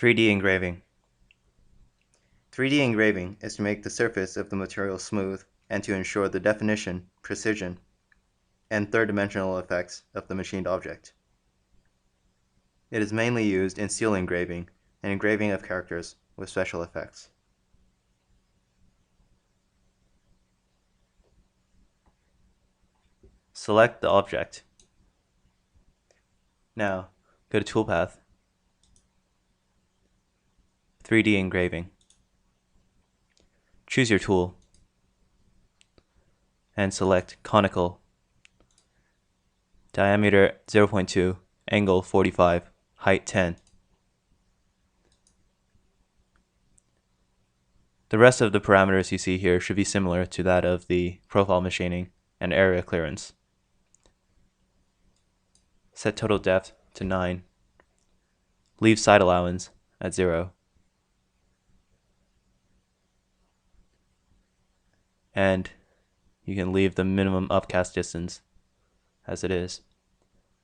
3D engraving. 3D engraving is to make the surface of the material smooth and to ensure the definition, precision, and third-dimensional effects of the machined object. It is mainly used in steel engraving and engraving of characters with special effects. Select the object. Now, go to Toolpath, 3D Engraving. Choose your tool and select Conical, diameter 0.2, angle 45, height 10. The rest of the parameters you see here should be similar to that of the profile machining and area clearance. Set total depth to 9. Leave side allowance at 0. And you can leave the minimum upcast distance as it is.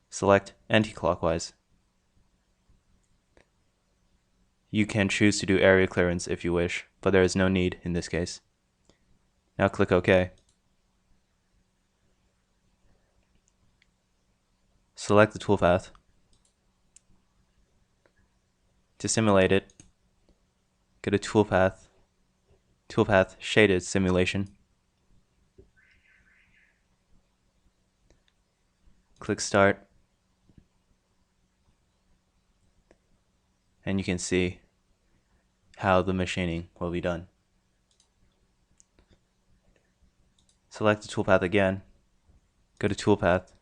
Select anti-clockwise. You can choose to do area clearance if you wish, but there is no need in this case. Now click OK. Select the toolpath. To simulate it, go to Toolpath, Shaded Simulation. Click Start. And you can see how the machining will be done. Select the toolpath again. Go to Toolpath,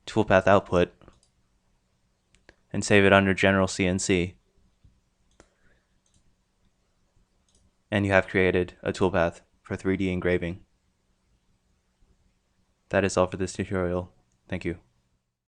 Toolpath Output, and save it under General CNC. And you have created a toolpath for 3D engraving. That is all for this tutorial. Thank you.